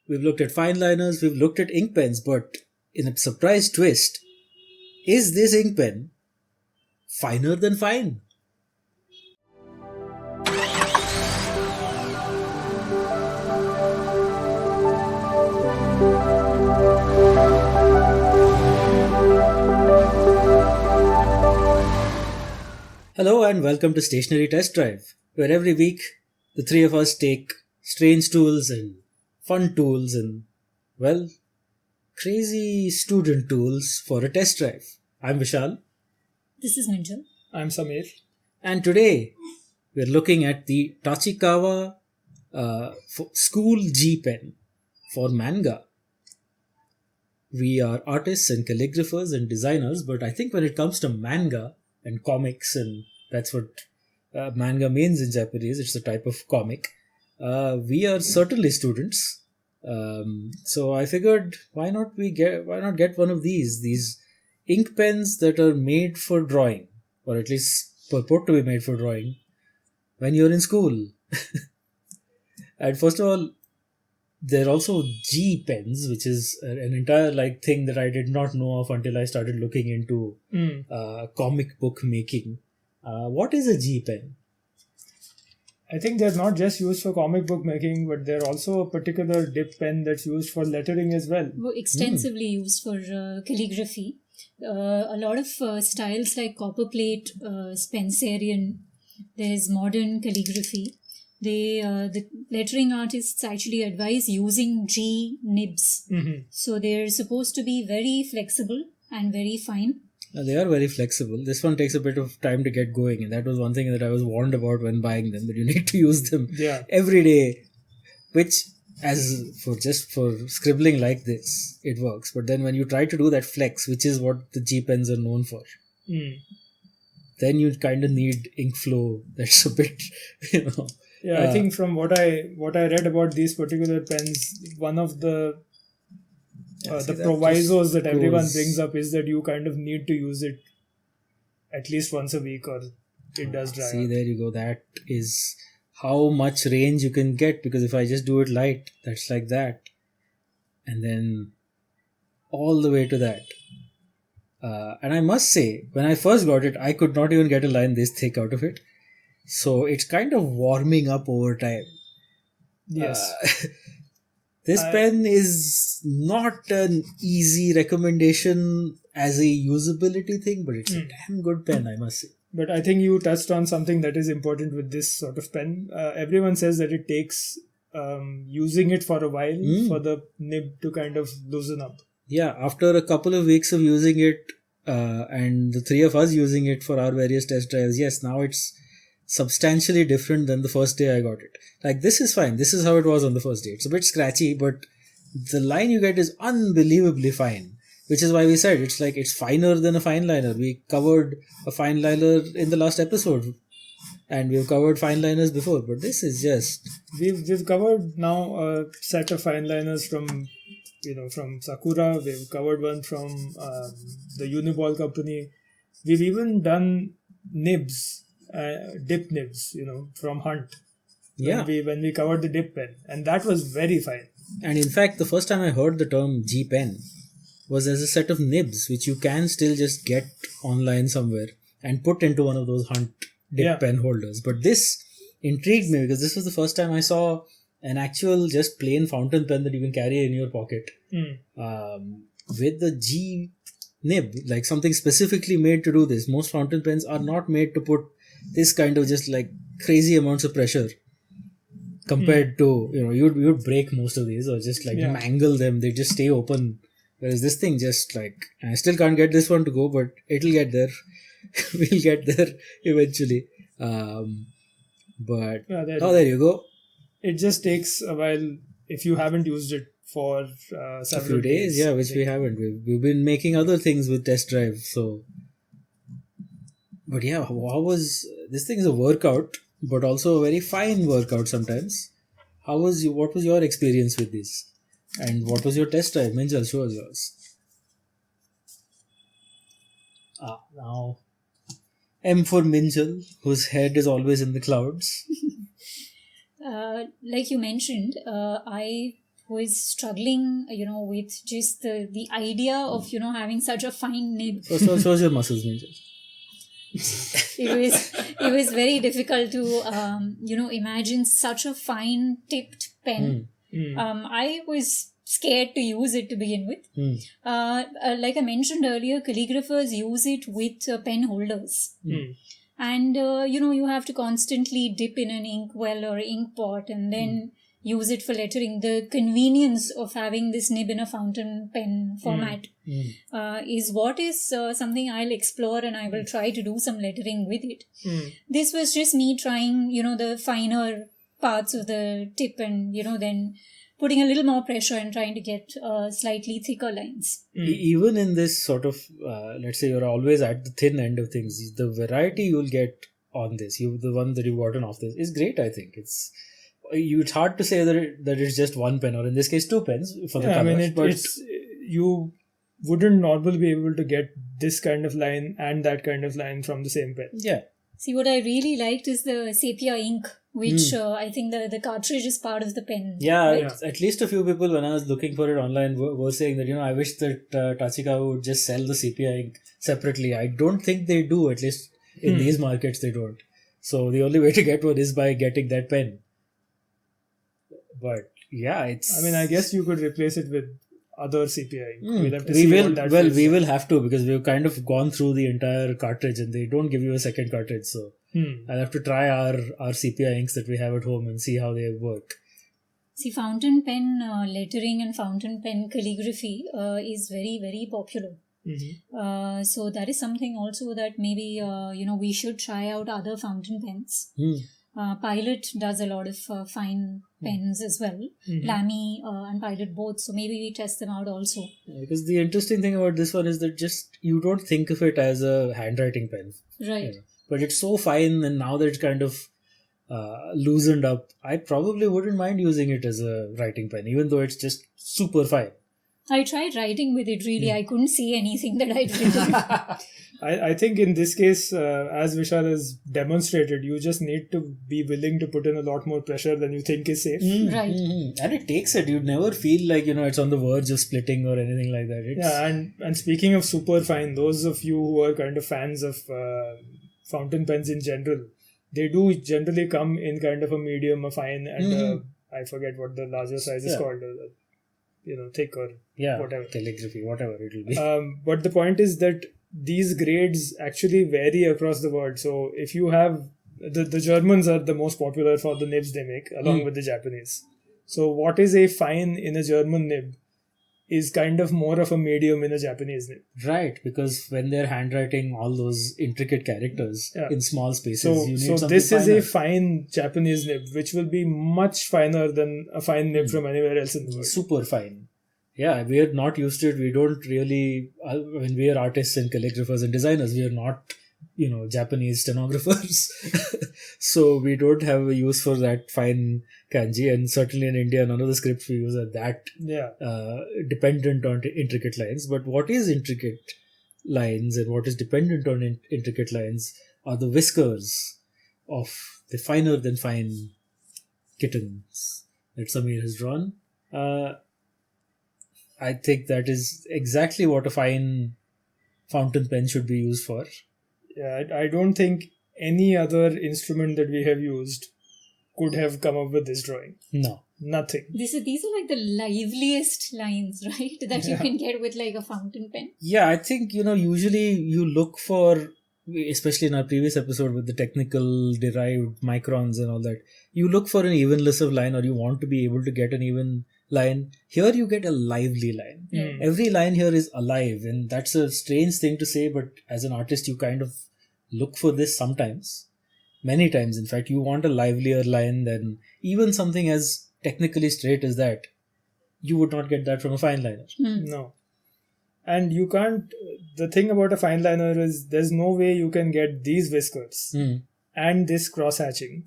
we've looked at fine liners, we've looked at ink pens, but in a surprise twist, is this ink pen finer than fine? Hello and welcome to Stationery Test Drive, where every week the three of us take strange tools and fun tools and, well, crazy student tools for a test drive. I'm Vishal. This is Minjal. I'm Samir. And today we're looking at the Tachikawa School G Pen for Manga. We are artists and calligraphers and designers, but I think when it comes to manga and comics, and that's what manga means in Japanese, it's a type of comic, we are certainly students. So I figured, why not get one of these ink pens that are made for drawing, or at least purport to be made for drawing when you're in school. And first of all, there are also G pens, which is an entire thing that I did not know of until I started looking into comic book making. What is a G pen? I think they're not just used for comic book making, but they're also a particular dip pen that's used for lettering as well. Extensively used for calligraphy. A lot of styles like copperplate, Spencerian, there's modern calligraphy. The lettering artists actually advise using G Nibs. Mm-hmm. So they're supposed to be very flexible and very fine. They are very flexible. This one takes a bit of time to get going, and that was one thing that I was warned about when buying them, that you need to use them every day, which for scribbling like this, it works. But then when you try to do that flex, which is what the G pens are known for, then you kind of need ink flow that's a bit, Yeah, I think from what I read about these particular pens, one of the provisos that everyone brings up is that you kind of need to use it at least once a week, or it does dry out. There you go. That is how much range you can get, because if I just do it light, that's like that, and then all the way to that. And I must say, when I first got it, I could not even get a line this thick out of it. So it's kind of warming up over time. Yes. This pen is not an easy recommendation as a usability thing, but it's a damn good pen, I must say. But I think you touched on something that is important with this sort of pen. Everyone says that it takes using it for a while for the nib to kind of loosen up. Yeah, after a couple of weeks of using it, and the three of us using it for our various test drives, yes, now it's substantially different than the first day I got it. Like, this is fine. This is how it was on the first day. It's a bit scratchy, but the line you get is unbelievably fine, which is why we said it's finer than a fine liner. We covered a fine liner in the last episode, and we've covered fine liners before, but this is just... We've covered now a set of fine liners from Sakura. We've covered one from the Uniball company. We've even done nibs. Dip nibs, from Hunt. When we covered the dip pen, and that was very fine. And in fact, the first time I heard the term G pen was as a set of nibs, which you can still just get online somewhere and put into one of those Hunt dip pen holders. But this intrigued me because this was the first time I saw an actual just plain fountain pen that you can carry in your pocket with the G nib, like something specifically made to do this. Most fountain pens are not made to put this kind of just like crazy amounts of pressure compared to, you'd break most of these or just mangle them. They just stay open. Whereas this thing just I still can't get this one to go, but it'll get there. We'll get there eventually. But there you go. It just takes a while if you haven't used it for several days. Yeah, which we haven't. We've been making other things with test drive. So, but yeah, how was this thing? Is a workout, but also a very fine workout sometimes. What was your experience with this? And what was your test drive? Minjal, show us yours. Now M for Minjal, whose head is always in the clouds. Like you mentioned, I was struggling, with just the idea of, having such a fine nib. So your muscles, Major. It was very difficult to, imagine such a fine tipped pen. I was scared to use it to begin with. Like I mentioned earlier, calligraphers use it with pen holders. And, you have to constantly dip in an ink well or ink pot and then use it for lettering. The convenience of having this nib in a fountain pen format is what is something I'll explore, and I will try to do some lettering with it. This was just me trying, the finer parts of the tip and, then putting a little more pressure and trying to get slightly thicker lines. Even in this sort of, let's say you're always at the thin end of things, the variety you'll get on this, the one that you've gotten off this, is great, I think. It's hard to say that it's just one pen, or in this case, two pens for the colors. You wouldn't normally be able to get this kind of line and that kind of line from the same pen. Yeah. See, what I really liked is the sepia ink, which I think the cartridge is part of the pen. Yeah, right? At least a few people, when I was looking for it online, were saying that, I wish that Tachikawa would just sell the sepia ink separately. I don't think they do, at least in these markets they don't. So the only way to get one is by getting that pen. But yeah, I guess you could replace it with other sepia ink. We'll have to we will have to, because we've kind of gone through the entire cartridge and they don't give you a second cartridge. So I'll have to try our sepia inks that we have at home and see how they work. See, fountain pen lettering and fountain pen calligraphy is very, very popular. So that is something also that maybe, we should try out other fountain pens. Pilot does a lot of fine pens as well. Lamy and Pilot both. So maybe we test them out also. Yeah, because the interesting thing about this one is that just you don't think of it as a handwriting pen. Right. But it's so fine, and now that it's kind of loosened up, I probably wouldn't mind using it as a writing pen, even though it's just super fine. I tried writing with it, really. I couldn't see anything that I'd written. I think in this case, as Vishal has demonstrated, you just need to be willing to put in a lot more pressure than you think is safe. Right. And it takes it. You'd never feel like, it's on the verge of splitting or anything like that. And speaking of super fine, those of you who are kind of fans of fountain pens in general, they do generally come in kind of a medium, a fine, and I forget what the larger size is called. Thick or whatever. Calligraphy, whatever it will be. But the point is that these grades actually vary across the world. So if you have the Germans are the most popular for the nibs they make, along with the Japanese. So what is a fine in a German nib is kind of more of a medium in a Japanese nib. Right, because when they're handwriting all those intricate characters in small spaces, you need something this finer. Is a fine Japanese nib, which will be much finer than a fine nib from anywhere else in the world. Super fine. Yeah, we are not used to it. We don't really, we are artists and calligraphers and designers. We are not, Japanese stenographers. So we don't have a use for that fine kanji. And certainly in India, none of the scripts we use are that dependent on intricate lines. But what is intricate lines and what is dependent on intricate lines are the whiskers of the finer than fine kittens that Samir has drawn. I think that is exactly what a fine fountain pen should be used for. Yeah, I don't think any other instrument that we have used could have come up with this drawing. No. Nothing. These are like the liveliest lines, right? That you can get with like a fountain pen. Yeah, I think, usually you look for, especially in our previous episode with the technical derived microns and all that, you look for an evenness of line, or you want to be able to get an even line. Here you get a lively line. Every line here is alive, and that's a strange thing to say, but as an artist you kind of look for this sometimes, many times in fact. You want a livelier line than even something as technically straight as that. You would not get that from a fine liner. No. And you can't, the thing about a fine liner is there's no way you can get these whiskers and this cross hatching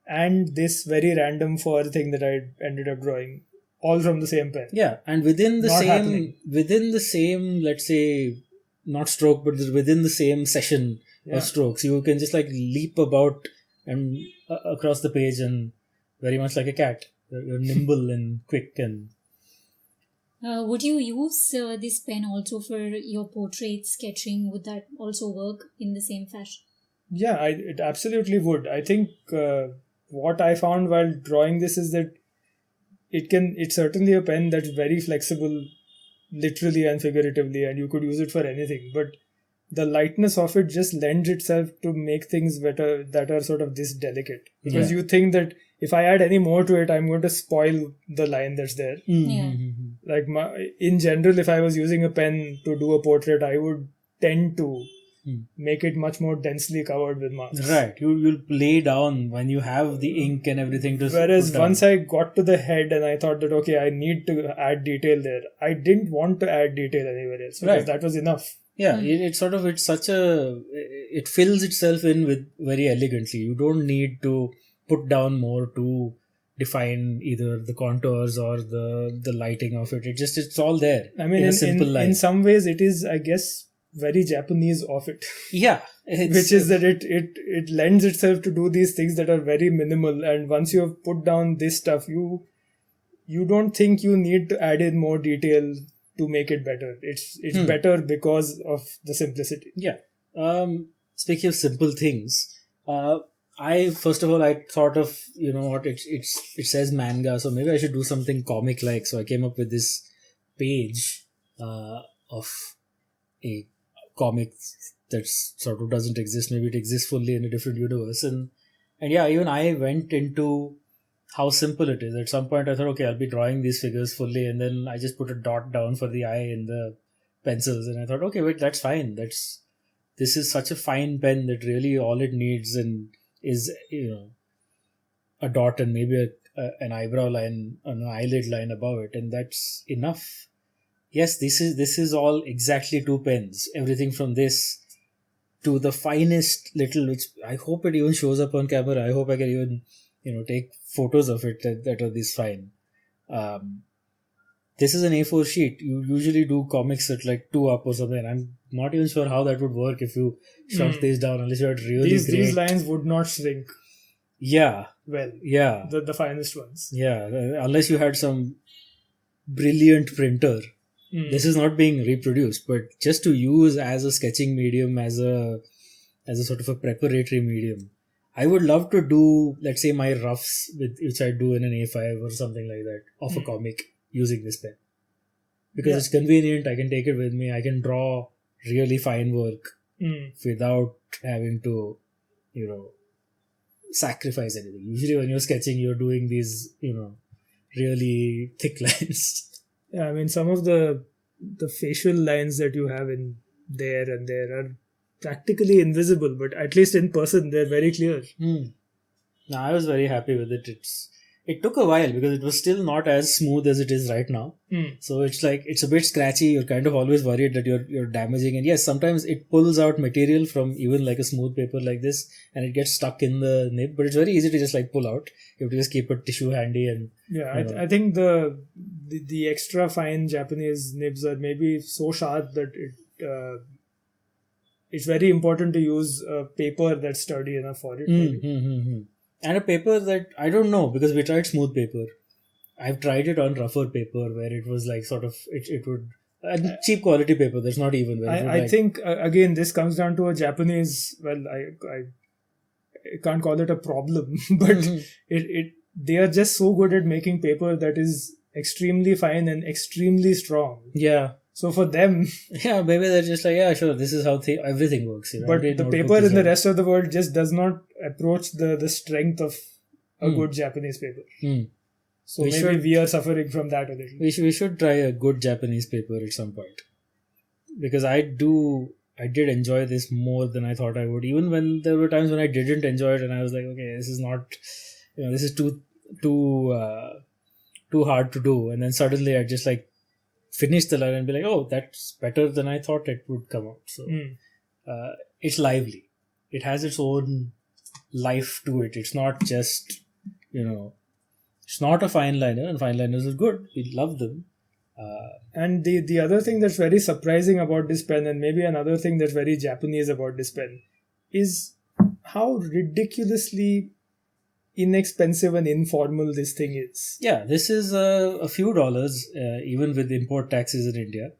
and this very random fur thing that I ended up drawing all from the same pen. Yeah, and within the same, let's say, not stroke, but within the same session of strokes, you can just like leap about and across the page, and very much like a cat. You're nimble and quick and Would you use this pen also for your portrait sketching? Would that also work in the same fashion? Yeah, it absolutely would. I think what I found while drawing this is that it's certainly a pen that's very flexible, literally and figuratively, and you could use it for anything. But the lightness of it just lends itself to make things better that are sort of this delicate. Because you think that if I add any more to it, I'm going to spoil the line that's there. Yeah. Like in general, if I was using a pen to do a portrait, I would tend to make it much more densely covered with marks. right. You'll lay down when you have the ink and everything to. Whereas put down. once I got to the head and I thought that okay, I need to add detail there, I didn't want to add detail anywhere else because Right. that was enough. Yeah, it fills itself in with very elegantly. You don't need to put down more to define either the contours or the lighting of it. It's all there. I mean, in a simple line. in some ways, it is, I guess, very Japanese of it. Yeah, Which is that it lends itself to do these things that are very minimal, and once you have put down this stuff, you don't think you need to add in more detail to make it better. It's better because of the simplicity. Yeah. Speaking of simple things, I first of all I thought of what it says manga, so maybe I should do something comic like. So I came up with this page of a comic that sort of doesn't exist. Maybe it exists fully in a different universe, and yeah, even I went into how simple it is. At some point I thought, okay, I'll be drawing these figures fully, and then I just put a dot down for the eye in the pencils, and I thought, okay, wait, that's fine. This is such a fine pen that really all it needs and is a dot and maybe an eyebrow line, an eyelid line above it, and that's enough. Yes, this is all exactly 2 pens. Everything from this to the finest little, which I hope it even shows up on camera. I hope I can even take photos of it that are this fine. This is an A4 sheet. You usually do comics at like 2 up or something. I'm not even sure how that would work if you shrunk these down, unless you had really These lines would not shrink. Yeah. Well, yeah, the finest ones. Yeah, unless you had some brilliant printer. This is not being reproduced, but just to use as a sketching medium, as a sort of a preparatory medium. I would love to do, let's say, my roughs, which I do in an A5 or something like that, of a comic using this pen. Because it's convenient, I can take it with me, I can draw really fine work without having to, sacrifice anything. Usually when you're sketching, you're doing these, really thick lines. Yeah, I mean, some of the facial lines that you have in there and there are practically invisible, but at least in person they're very clear. No, I was very happy with it. It took a while because it was still not as smooth as it is right now. So it's like it's a bit scratchy. You're kind of always worried that you're damaging. And yes, sometimes it pulls out material from even like a smooth paper like this, and it gets stuck in the nib. But it's very easy to just like pull out. You have to just keep a tissue handy and. Yeah, I think the extra fine Japanese nibs are maybe so sharp that it's very important to use a paper that's sturdy enough for it. And a paper that I don't know, because we tried smooth paper. I've tried it on rougher paper where it was like sort of it would cheap quality paper that's not even. I think again this comes down to a Japanese. Well, I can't call it a problem, but they are just so good at making paper that is extremely fine and extremely strong. Yeah. So for them, yeah, maybe they're just like, yeah, sure, this is how everything works. But the paper in the rest of the world just does not approach the strength of a good Japanese paper. So maybe we are suffering from that a little. We should try a good Japanese paper at some point, because I did enjoy this more than I thought I would. Even when there were times when I didn't enjoy it, and I was like, okay, this is not, this is too hard to do, and then suddenly I just like finish the line and be like, oh, that's better than I thought it would come out. So it's lively. It has its own life to it. It's not just, it's not a fine liner, and fine liners are good. We love them. And the other thing that's very surprising about this pen, and maybe another thing that's very Japanese about this pen, is how ridiculously inexpensive and informal this thing is. Yeah, this is a few dollars, even with import taxes in India.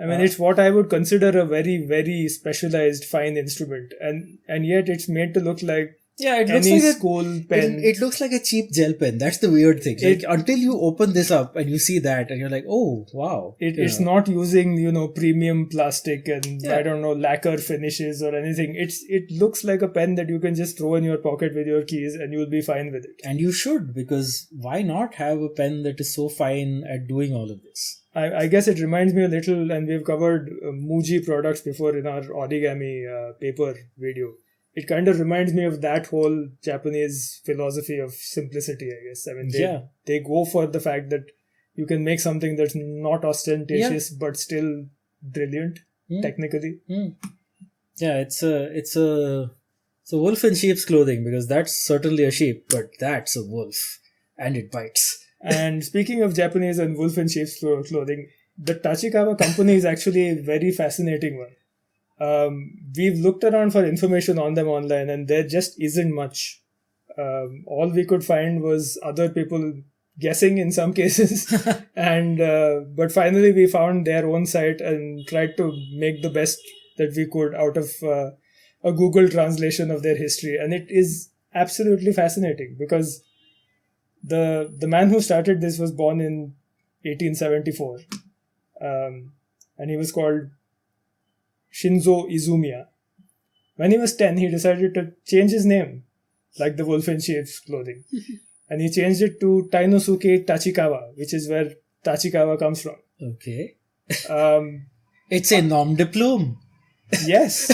I mean, it's what I would consider a very, very specialized fine instrument, and yet it's made to look like it any looks like school pen. It looks like a cheap gel pen. That's the weird thing. Until you open this up and you see that, and you're like, oh wow! It's not using premium plastic and I don't know, lacquer finishes or anything. It looks like a pen that you can just throw in your pocket with your keys and you'll be fine with it. And you should, because why not have a pen that is so fine at doing all of this? I guess it reminds me a little, and we've covered Muji products before in our origami paper video. It kind of reminds me of that whole Japanese philosophy of simplicity, I guess. I mean, they go for the fact that you can make something that's not ostentatious but still brilliant technically. Yeah, it's a wolf in sheep's clothing, because that's certainly a sheep, but that's a wolf, and it bites. And speaking of Japanese and wolf in sheep's clothing, the Tachikawa company is actually a very fascinating one. We've looked around for information on them online, and there just isn't much. All we could find was other people guessing in some cases, and but finally we found their own site and tried to make the best that we could out of a Google translation of their history, and it is absolutely fascinating because the man who started this was born in 1874, and he was called Shinzo Izumiya. When he was 10, he decided to change his name, like the wolf in sheep's clothing. And he changed it to Tainosuke Tachikawa, which is where Tachikawa comes from. Okay. It's a nom de plume. Yes.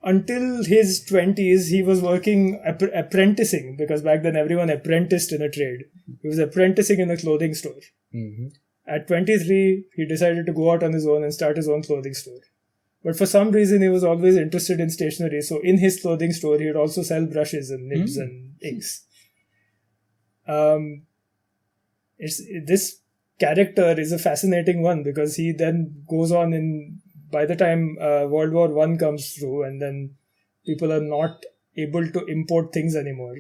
Until his 20s, he was working, apprenticing, because back then everyone apprenticed in a trade. He was apprenticing in a clothing store. Mm-hmm. At 23, he decided to go out on his own and start his own clothing store. But for some reason, he was always interested in stationery. So in his clothing store, he would also sell brushes and nibs and inks. This character is a fascinating one because he then goes on by the time World War I comes through and then people are not able to import things anymore,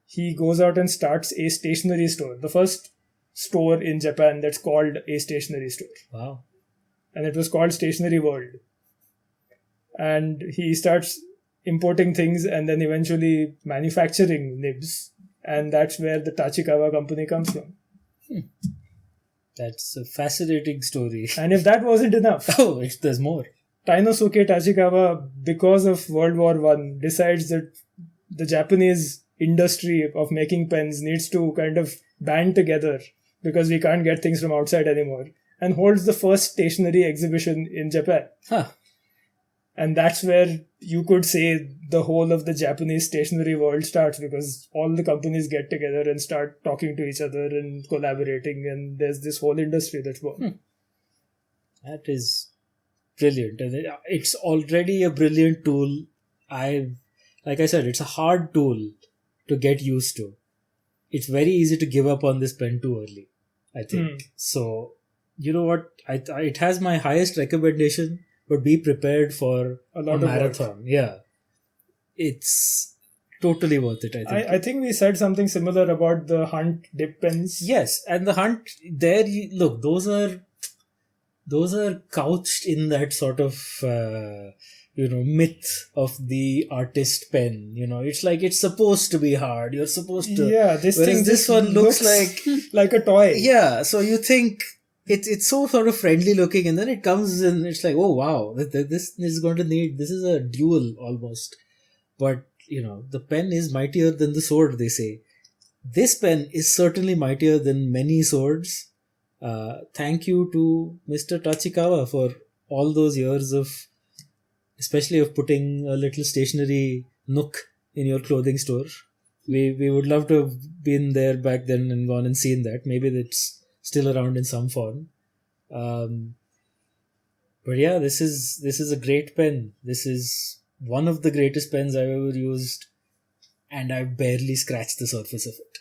he goes out and starts a stationery store. The first store in Japan that's called a stationery store. Wow. And it was called Stationery World. And he starts importing things and then eventually manufacturing nibs. And that's where the Tachikawa company comes from. That's a fascinating story. And if that wasn't enough, there's more. Tainosuke Tachikawa, because of World War I, decides that the Japanese industry of making pens needs to kind of band together because we can't get things from outside anymore, and holds the first stationery exhibition in Japan. Huh. And that's where you could say the whole of the Japanese stationery world starts, because all the companies get together and start talking to each other and collaborating, and there's this whole industry that's born. That is brilliant. And it's already a brilliant tool. Like I said, it's a hard tool to get used to. It's very easy to give up on this pen too early, I think. So, you know what? It has my highest recommendation, but be prepared for a marathon. Yeah. It's totally worth it, I think. I think we said something similar about the Hunt dip pens. Yes, and the Hunt, there, look, those are couched in that sort of, myth of the artist pen. It's like it's supposed to be hard. You're supposed to. Yeah, this one looks like a toy. Yeah, so you think it's so sort of friendly looking, and then it comes and it's like, oh wow, this is going to need. This is a duel almost. But the pen is mightier than the sword, they say. This pen is certainly mightier than many swords. Thank you to Mr. Tachikawa for all those years especially of putting a little stationery nook in your clothing store. We would love to have been there back then and gone and seen that. Maybe it's still around in some form. But yeah, this is a great pen. This is one of the greatest pens I've ever used, and I've barely scratched the surface of it.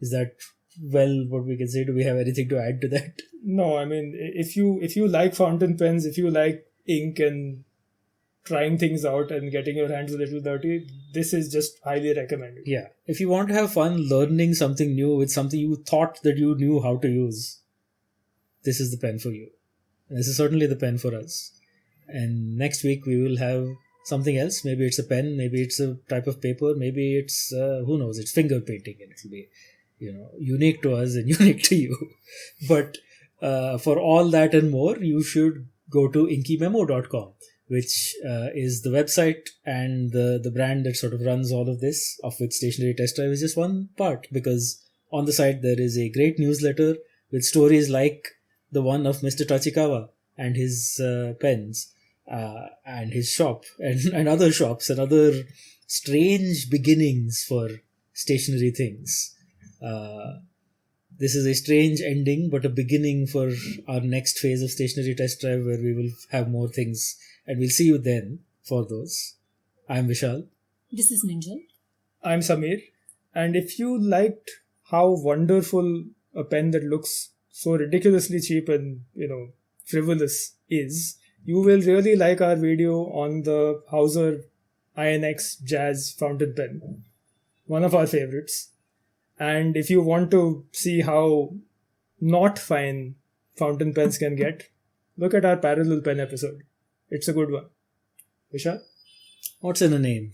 Is that what we can say? Do we have anything to add to that? No, I mean, if you like fountain pens, if you like ink and trying things out and getting your hands a little dirty, this is just highly recommended. Yeah. If you want to have fun learning something new with something you thought that you knew how to use, this is the pen for you. And this is certainly the pen for us. And next week we will have something else. Maybe it's a pen, maybe it's a type of paper, maybe it's, who knows, it's finger painting, and it'll be, unique to us and unique to you. But for all that and more, you should go to inkymemo.com, which is the website and the brand that sort of runs all of this, of which Stationery Test Drive is just one part, because on the site there is a great newsletter with stories like the one of Mr. Tachikawa and his pens, and his shop, and other shops and other strange beginnings for stationery things. This is a strange ending, but a beginning for our next phase of Stationery Test Drive, where we will have more things, and we'll see you then for those. I'm Vishal. This is Minjal. I'm Samir. And if you liked how wonderful a pen that looks so ridiculously cheap and, frivolous is, you will really like our video on the Hauser INX Jazz fountain pen, one of our favorites. And if you want to see how not fine fountain pens can get, look at our parallel pen episode. It's a good one. Vishal? What's in a name?